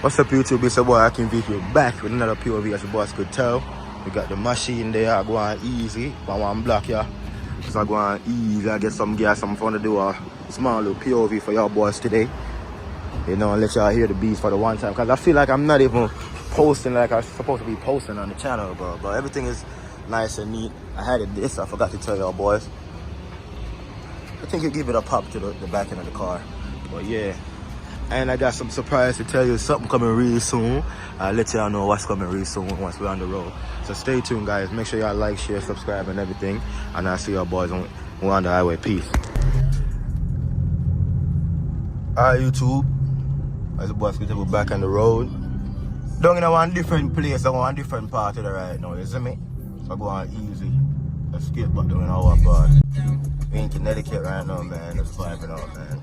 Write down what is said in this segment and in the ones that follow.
What's up YouTube, it's your boy Q50s back with another POV. As your boys could tell, we got the machine there. I go on easy, but one block here. So I go on easy, I get some gas. I'm going to do a small little POV for y'all boys today. You know, and let y'all hear the beats for the one time. Because I feel like I'm not even posting like I'm supposed to be posting on the channel, bro. But everything is nice and neat. I had it this, I forgot to tell y'all boys. I think you give it a pop to the back end of the car. But yeah. And I got some surprise to tell you, something coming really soon. I'll let y'all know what's coming really soon once we're on the road. So stay tuned, guys. Make sure y'all like, share, subscribe, and everything. And I'll see y'all boys on the highway. Peace. Alright, YouTube. As the boys get back on the road. Down in one different place, I want a different part of the ride now, you see me? So I go on easy. Let's skate back down in our part. We in Connecticut right now, man. Let's vibing out, man.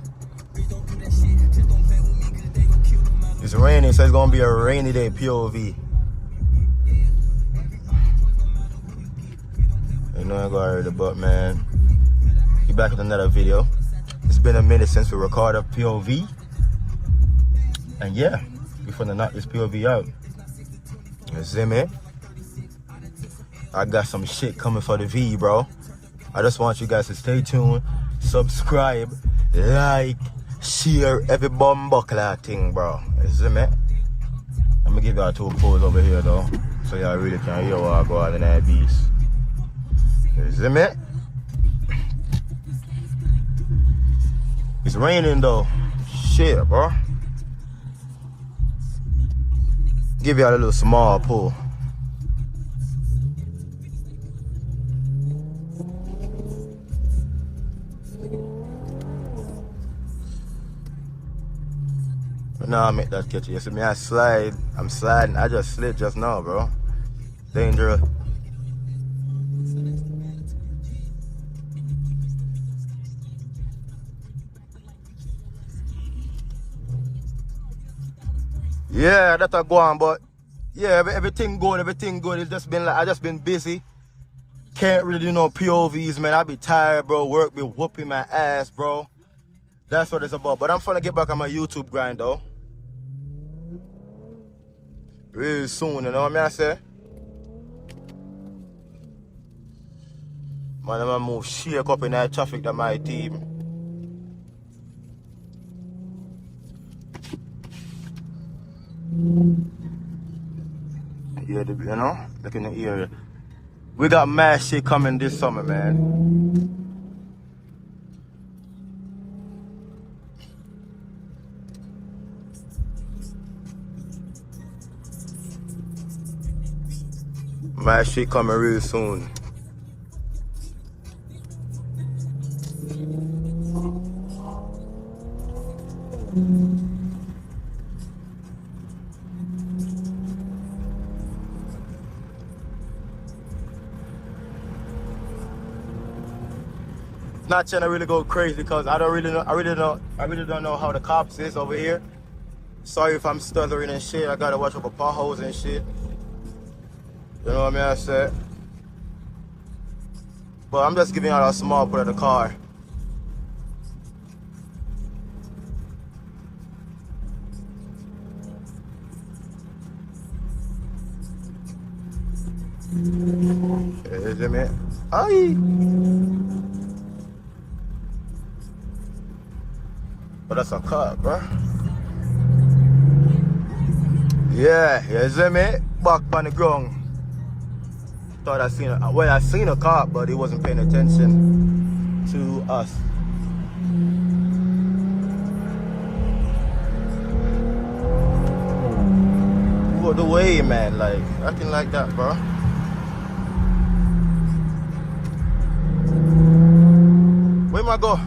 It's raining, so it's gonna be a rainy day POV. You know I got already, but man, be back with another video. It's been a minute since we recorded POV, and yeah, we finna knock this POV out. You see me? I got some shit coming for the V, bro. I just want you guys to stay tuned, subscribe, like, share every bumbuckler thing, bro. You see me? I'm gonna give y'all two pose over here though, so y'all really can hear what I go on in that beast. You see me? It's raining though. Shit, bro. Give y'all a little small pull. Now I make that catch. You see me, I slide. I'm sliding. I just slid just now, bro. Dangerous. Yeah, that's a go on, but yeah, everything good, everything good. It's just been like I just been busy. Can't really do no POVs, man. I be tired, bro. Work be whooping my ass, bro. That's what it's about. But I'm finna get back on my YouTube grind though. Really soon, you know what I say? Man, I'm gonna move shake up in that traffic that my team. Yeah, you know? Look in the area. We got mad shit coming this summer, man. My shit coming real soon. Not trying to really go crazy because I really don't know how the cops is over here. Sorry if I'm stuttering and shit. I gotta watch over potholes and shit. You know what I said? But I'm just giving out a small part of the car. You see me? Aye. But that's a car, bro. Yeah, you see me? Back on the ground. Thought I seen a cop, but he wasn't paying attention to us. What the way, man, like acting like that, bro. Where am I go?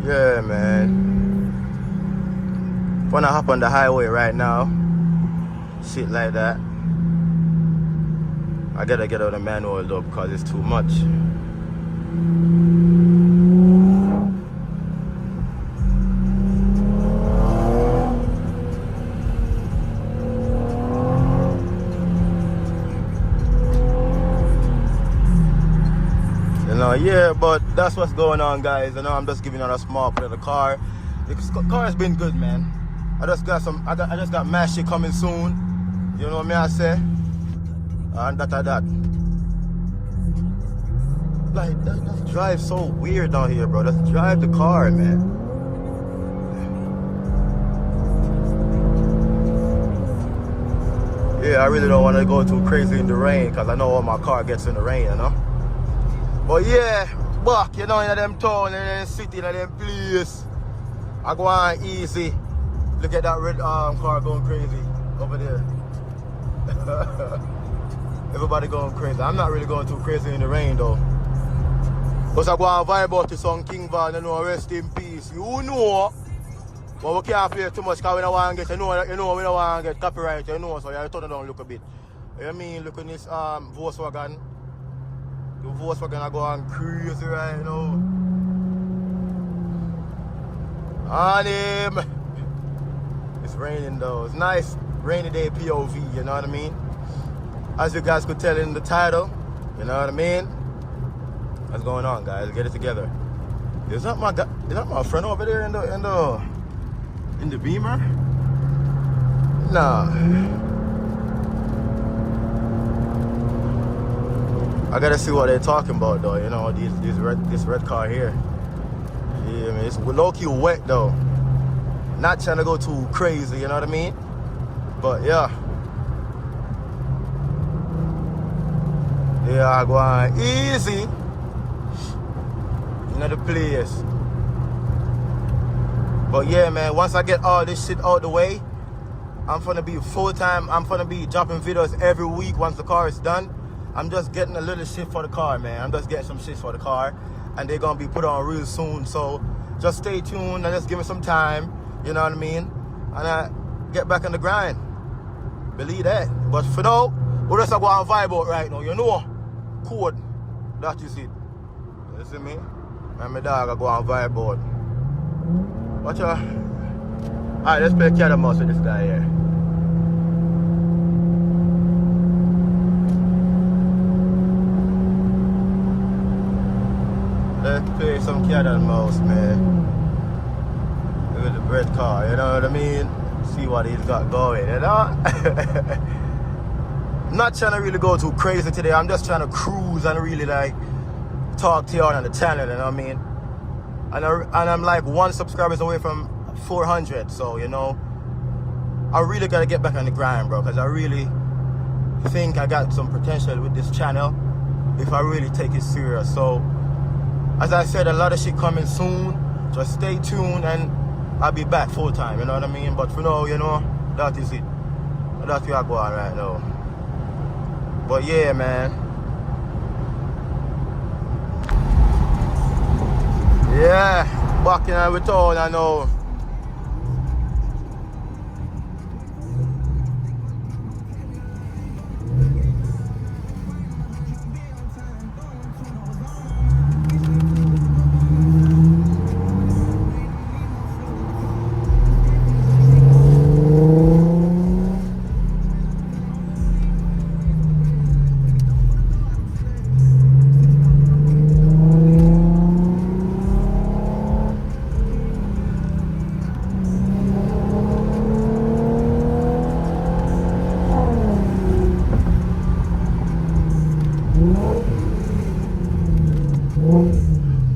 Yeah, man. Wanna hop on the highway right now. Shit like that. I gotta get out the manual though because it's too much. Yeah, but that's what's going on, guys. I'm just giving out a small play of the car. The car has been good, man. I just got mad shit coming soon. You know what I say? And that. Like, that drive so weird down here, bro. Let's drive the car, man. Yeah, I really don't want to go too crazy in the rain because I know how my car gets in the rain, But yeah, back, in them town, in them city, in them place. I go on easy. Look at that red car going crazy over there. Everybody going crazy. I'm not really going too crazy in the rain, though. But I go and vibe out to some King Van, rest in peace. You know, but we can't play too much because we don't want to get, we don't want to get copyright, so you turn it down look a bit. You know what I mean? Look at this Volkswagen. The Volkswagen are going crazy right now. And it's raining though. It's nice rainy day POV, you know what I mean? As you guys could tell in the title, you know what I mean? What's going on, guys? Get it together. Is that my friend over there in the Beamer? Nah. I gotta see what they're talking about though, this red car here. Yeah, man, it's low-key wet though. Not trying to go too crazy, you know what I mean? But yeah. Yeah, I go on easy. The place. But yeah, man, once I get all this shit out the way, I'm gonna be full-time. I'm gonna be dropping videos every week once the car is done. I'm just getting a little shit for the car, man. I'm just getting some shit for the car, and they're gonna be put on real soon. So just stay tuned and just give me some time, you know what I mean? And I get back on the grind. Believe that. But for now, we're just going to vibe out right now, you know? Code. That is it. You see me? And my dog I go and vibe out. Watch out. Alright, let's play cat and mouse with this guy here. Let's play some cat and mouse, man. With the red car, you know what I mean? See what he's got going, you know? I'm not trying to really go too crazy today. I'm just trying to cruise and really like talk to y'all on the channel, you know what I mean? And I'm like 1 subscribers away from 400, so you know, I really gotta get back on the grind, bro, because I really think I got some potential with this channel if I really take it serious. So as I said, a lot of shit coming soon. Just stay tuned and I'll be back full time, you know what I mean? But for now, you know, that is it. That's where I go on right now. But yeah, man. Yeah, back in our town, I know.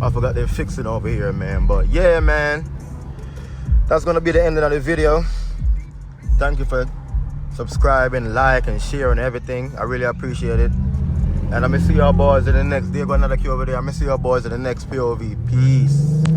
I forgot they're fixing over here, man. But yeah, man, that's gonna be the end of the video. Thank you for subscribing, like, and sharing everything. I really appreciate it. And I'm gonna see y'all boys in the next day. Got another Q over there. I'm gonna see y'all boys in the next POV. Peace.